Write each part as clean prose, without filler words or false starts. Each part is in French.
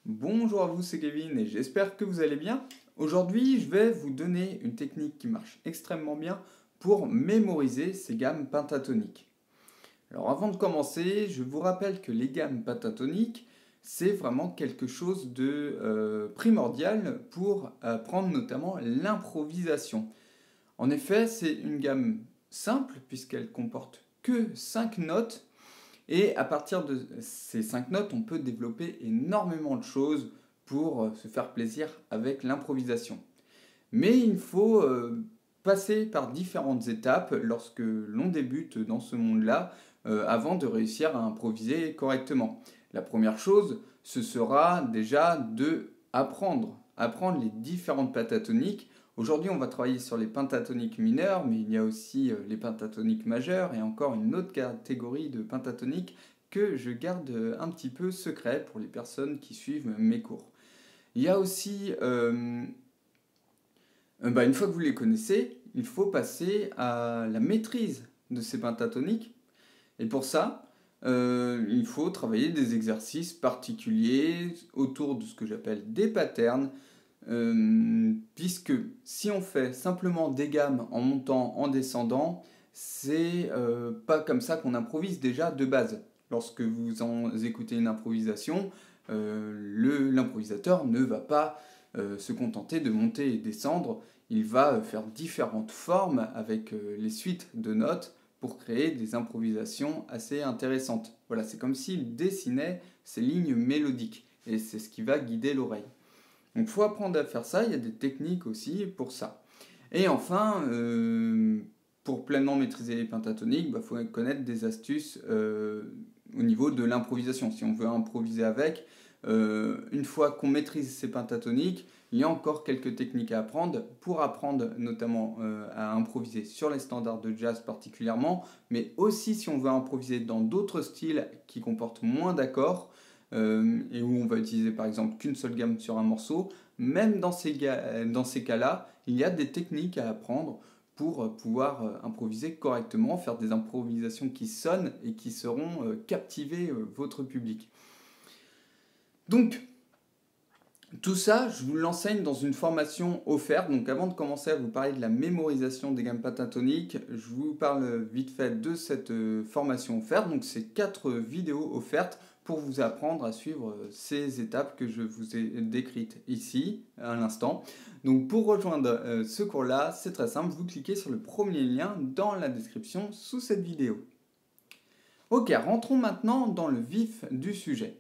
Bonjour à vous, c'est Kevin et j'espère que vous allez bien. Aujourd'hui, je vais vous donner une technique qui marche extrêmement bien pour mémoriser ces gammes pentatoniques. Alors avant de commencer, je vous rappelle que les gammes pentatoniques, c'est vraiment quelque chose de primordial pour apprendre notamment l'improvisation. En effet, c'est une gamme simple puisqu'elle comporte que 5 notes et à partir de ces 5 notes, on peut développer énormément de choses pour se faire plaisir avec l'improvisation. Mais il faut passer par différentes étapes lorsque l'on débute dans ce monde-là avant de réussir à improviser correctement. La première chose, ce sera déjà de apprendre les différentes pentatoniques. Aujourd'hui, on va travailler sur les pentatoniques mineures, mais il y a aussi les pentatoniques majeures et encore une autre catégorie de pentatoniques que je garde un petit peu secret pour les personnes qui suivent mes cours. Il y a aussi, une fois que vous les connaissez, il faut passer à la maîtrise de ces pentatoniques. Et pour ça, il faut travailler des exercices particuliers autour de ce que j'appelle des patterns, puisque si on fait simplement des gammes en montant, en descendant, c'est pas comme ça qu'on improvise déjà de base. Lorsque vous écoutez une improvisation, l'improvisateur ne va pas se contenter de monter et descendre, il va faire différentes formes avec les suites de notes pour créer des improvisations assez intéressantes. Voilà, c'est comme s'il dessinait ces lignes mélodiques et c'est ce qui va guider l'oreille. Donc il faut apprendre à faire ça, il y a des techniques aussi pour ça. Et enfin, pour pleinement maîtriser les pentatoniques, il faut connaître des astuces au niveau de l'improvisation. Si on veut improviser avec, une fois qu'on maîtrise ces pentatoniques, il y a encore quelques techniques à apprendre pour apprendre notamment à improviser sur les standards de jazz particulièrement, mais aussi si on veut improviser dans d'autres styles qui comportent moins d'accords et où on va utiliser par exemple qu'une seule gamme sur un morceau, même dans ces cas-là, il y a des techniques à apprendre pour pouvoir improviser correctement, faire des improvisations qui sonnent et qui seront captiver votre public. Donc, tout ça, je vous l'enseigne dans une formation offerte. Donc avant de commencer à vous parler de la mémorisation des gammes pentatoniques, je vous parle vite fait de cette formation offerte. Donc c'est 4 vidéos offertes pour vous apprendre à suivre ces étapes que je vous ai décrites ici à l'instant. Donc pour rejoindre ce cours-là, c'est très simple, vous cliquez sur le premier lien dans la description sous cette vidéo. Ok, rentrons maintenant dans le vif du sujet.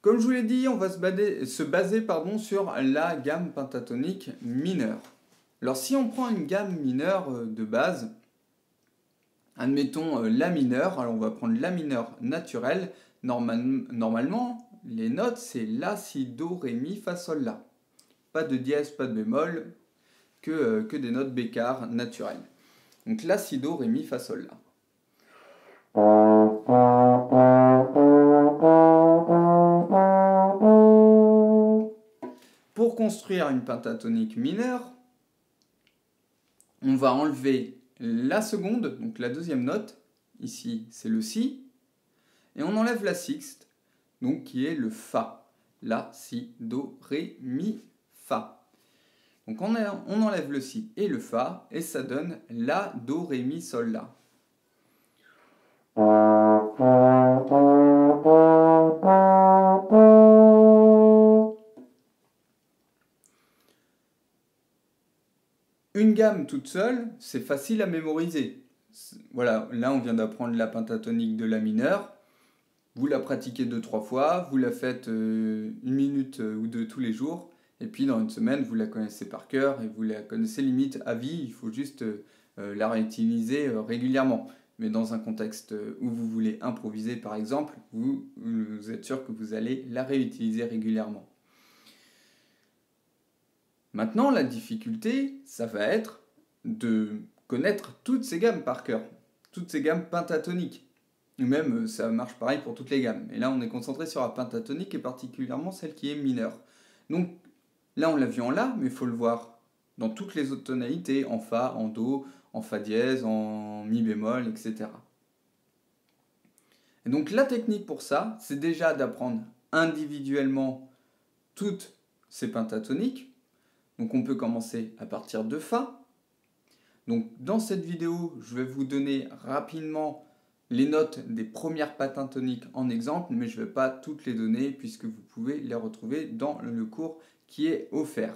Comme je vous l'ai dit, on va se baser sur la gamme pentatonique mineure. Alors si on prend une gamme mineure de base, admettons la mineure, alors on va prendre la mineure naturelle, normalement les notes c'est la, si, do, ré, mi, fa, sol, la. Pas de dièse, pas de bémol, que des notes bécard naturelles. Donc la, si, do, ré, mi, fa, sol, la. Pour construire une pentatonique mineure, on va enlever la seconde, donc la deuxième note, ici c'est le si, et on enlève la sixte, donc qui est le fa. La, si, do, ré, mi, fa. Donc on enlève le si et le fa, et ça donne la, do, ré, mi, sol, la. Une gamme toute seule, c'est facile à mémoriser. Voilà, là on vient d'apprendre la pentatonique de la mineure. Vous la pratiquez 2-3 fois, vous la faites une minute ou deux tous les jours, et puis dans une semaine, vous la connaissez par cœur, et vous la connaissez limite à vie, il faut juste la réutiliser régulièrement. Mais dans un contexte où vous voulez improviser par exemple, vous êtes sûr que vous allez la réutiliser régulièrement. Maintenant, la difficulté, ça va être de connaître toutes ces gammes par cœur, toutes ces gammes pentatoniques. Et même, ça marche pareil pour toutes les gammes. Et là, on est concentré sur la pentatonique et particulièrement celle qui est mineure. Donc, là, on l'a vu en La, mais il faut le voir dans toutes les autres tonalités, en Fa, en Do, en Fa dièse, en Mi bémol, etc. Et donc, la technique pour ça, c'est déjà d'apprendre individuellement toutes ces pentatoniques. Donc on peut commencer à partir de Fa. Donc dans cette vidéo, je vais vous donner rapidement les notes des premières pentatoniques en exemple, mais je ne vais pas toutes les donner puisque vous pouvez les retrouver dans le cours qui est offert.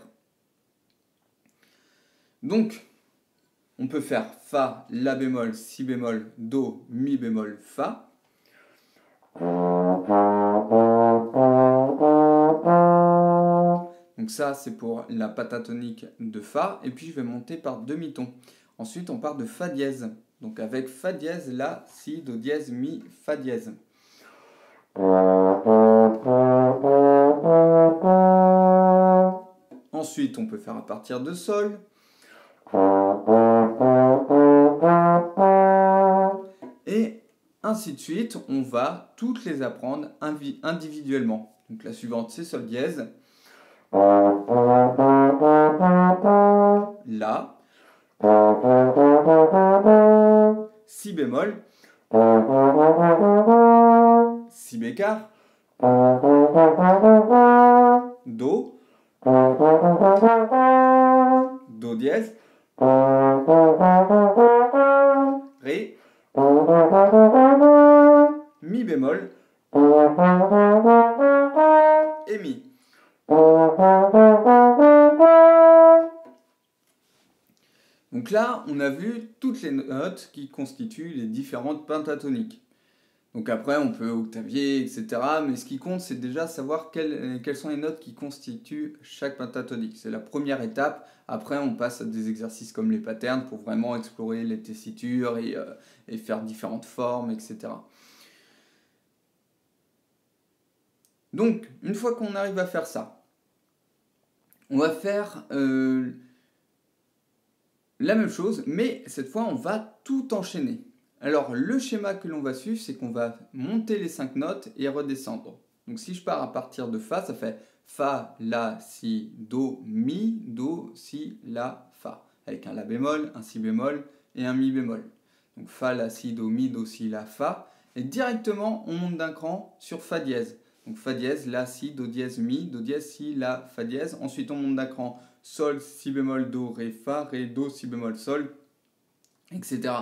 Donc, on peut faire Fa, La bémol, Si bémol, Do, Mi bémol, Fa. Donc ça, c'est pour la pentatonique de Fa. Et puis, je vais monter par demi-ton. Ensuite, on part de Fa dièse. Donc avec Fa dièse, La, Si, Do dièse, Mi, Fa dièse. Ensuite, on peut faire à partir de Sol. Et ainsi de suite, on va toutes les apprendre individuellement. Donc la suivante, c'est Sol dièse. La. Si bémol. Si bécard. Do. Do dièse. Ré. Mi bémol. Et Mi. Donc là, on a vu toutes les notes qui constituent les différentes pentatoniques. Donc après, on peut octavier, etc. Mais ce qui compte, c'est déjà savoir quelles sont les notes qui constituent chaque pentatonique. C'est la première étape. Après, on passe à des exercices comme les patterns pour vraiment explorer les tessitures et faire différentes formes, etc. Donc, une fois qu'on arrive à faire ça, on va faire la même chose, mais cette fois, on va tout enchaîner. Alors, le schéma que l'on va suivre, c'est qu'on va monter les 5 notes et redescendre. Donc, si je pars à partir de Fa, ça fait Fa, La, Si, Do, Mi, Do, Si, La, Fa. Avec un La bémol, un Si bémol et un Mi bémol. Donc, Fa, La, Si, Do, Mi, Do, Si, La, Fa. Et directement, on monte d'un cran sur Fa dièse. Donc, Fa dièse, La, Si, Do dièse, Mi, Do dièse, Si, La, Fa dièse. Ensuite, on monte d'un cran Sol, Si bémol, Do, Ré, Fa, Ré, Do, Si bémol, Sol, etc.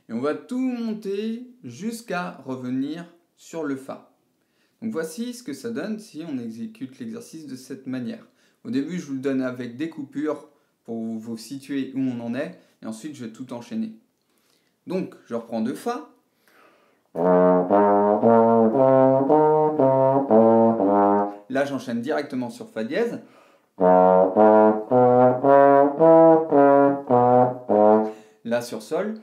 Et on va tout monter jusqu'à revenir sur le Fa. Donc voici ce que ça donne si on exécute l'exercice de cette manière. Au début, je vous le donne avec des coupures pour vous situer où on en est. Et ensuite, je vais tout enchaîner. Donc, je reprends de Fa. Là, j'enchaîne directement sur Fa dièse. Là, sur Sol.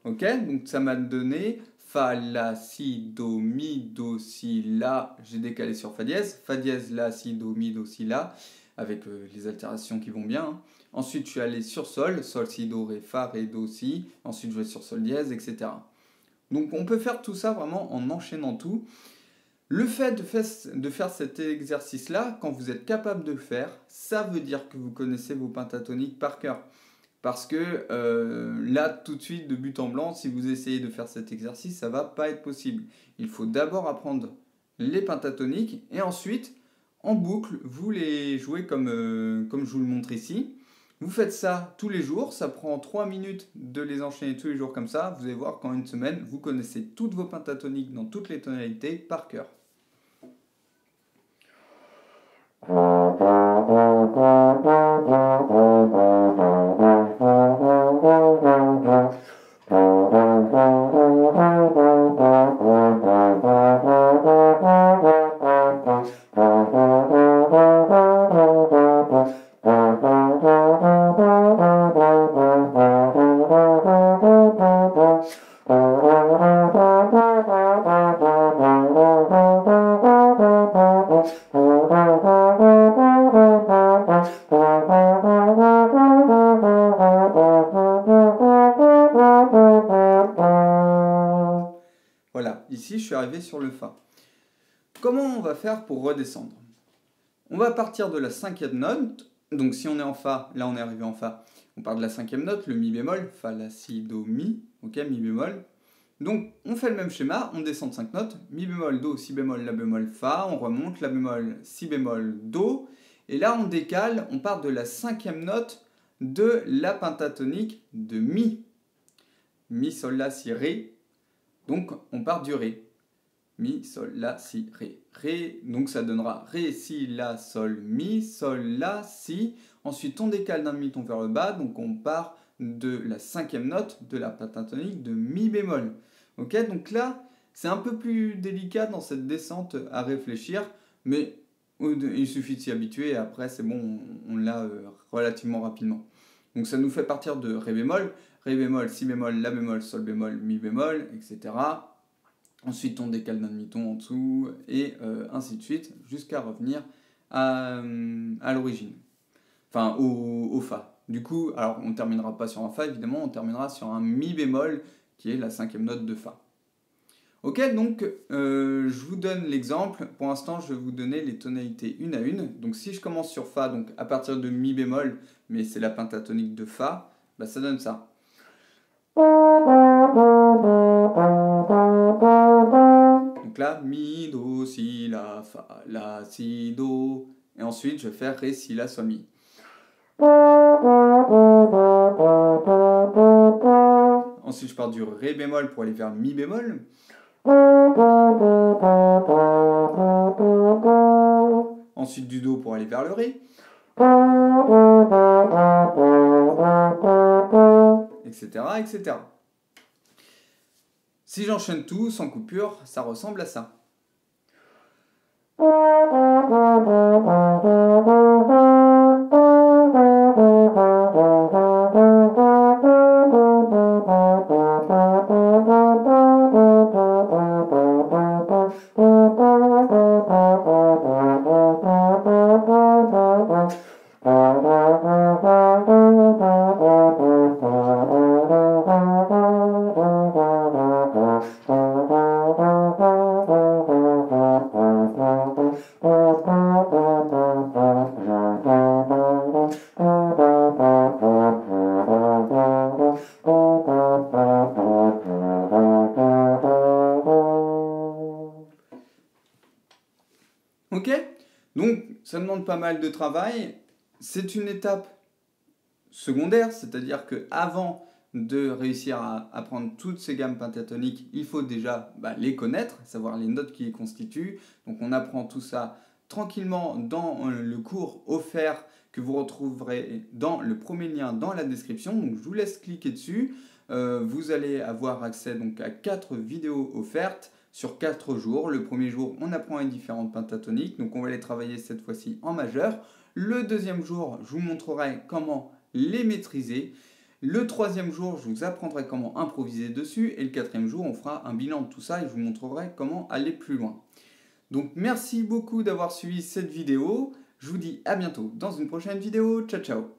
Ok, donc ça m'a donné Fa, La, Si, Do, Mi, Do, Si, La. J'ai décalé sur Fa dièse. Fa dièse, La, Si, Do, Mi, Do, Si, La. Avec les altérations qui vont bien. Hein. Ensuite, je suis allé sur Sol. Sol, Si, Do, Ré, Fa, Ré, Do, Si. Ensuite, je vais sur Sol dièse, etc. Donc on peut faire tout ça vraiment en enchaînant tout. Le fait de faire cet exercice-là, quand vous êtes capable de le faire, ça veut dire que vous connaissez vos pentatoniques par cœur. Parce que là, tout de suite, de but en blanc, si vous essayez de faire cet exercice, ça ne va pas être possible. Il faut d'abord apprendre les pentatoniques et ensuite, en boucle, vous les jouez comme je vous le montre ici. Vous faites ça tous les jours, ça prend 3 minutes de les enchaîner tous les jours comme ça. Vous allez voir qu'en une semaine, vous connaissez toutes vos pentatoniques dans toutes les tonalités par cœur. Voilà, ici je suis arrivé sur le Fa. Comment on va faire pour redescendre? On va partir de la 5e note. Donc si on est en Fa, là on est arrivé en Fa, on part de la 5e note, le Mi bémol, Fa, La, Si, Do, Mi, ok, Mi bémol. Donc on fait le même schéma, on descend de 5 notes, mi bémol, do, si bémol, la bémol, fa, on remonte, la bémol, si bémol, do, et là on décale, on part de la 5e note de la pentatonique de mi. Mi, sol, la, si, ré, donc on part du ré. Mi, sol, la, si, ré. Ré, donc ça donnera ré, si, la, sol, mi, sol, la, si. Ensuite on décale d'un demi-ton vers le bas, donc on part de la 5e note de la pentatonique de mi bémol. Ok, donc là, c'est un peu plus délicat dans cette descente à réfléchir, mais il suffit de s'y habituer et après c'est bon, on l'a relativement rapidement. Donc ça nous fait partir de ré bémol, si bémol, la bémol, sol bémol, mi bémol, etc. Ensuite on décale d'un demi-ton en dessous et ainsi de suite jusqu'à revenir à l'origine, enfin au fa. Du coup, alors on ne terminera pas sur un fa évidemment, on terminera sur un mi bémol qui est la 5e note de fa. Ok, donc je vous donne l'exemple. Pour l'instant, je vais vous donner les tonalités une à une. Donc si je commence sur fa, donc à partir de mi bémol, mais c'est la pentatonique de fa, bah, ça donne ça. Donc là, mi, do, si, la, fa, la, si, do. Et ensuite, je vais faire ré, si, la, sol, mi. Ensuite, je pars du ré bémol pour aller vers mi bémol. Ensuite, du do pour aller vers le ré. Etc., etc. Si j'enchaîne tout sans coupure, ça ressemble à ça. Ok, donc ça demande pas mal de travail. C'est une étape secondaire, c'est-à-dire que avant de réussir à apprendre toutes ces gammes pentatoniques, il faut déjà les connaître, savoir les notes qui les constituent. Donc on apprend tout ça tranquillement dans le cours offert que vous retrouverez dans le premier lien dans la description. Donc je vous laisse cliquer dessus. Vous allez avoir accès donc à 4 vidéos offertes sur 4 jours. Le premier jour, on apprend les différentes pentatoniques, donc on va les travailler cette fois-ci en majeur. Le deuxième jour, je vous montrerai comment les maîtriser. Le troisième jour, je vous apprendrai comment improviser dessus. Et le quatrième jour, on fera un bilan de tout ça et je vous montrerai comment aller plus loin. Donc merci beaucoup d'avoir suivi cette vidéo. Je vous dis à bientôt dans une prochaine vidéo. Ciao, ciao!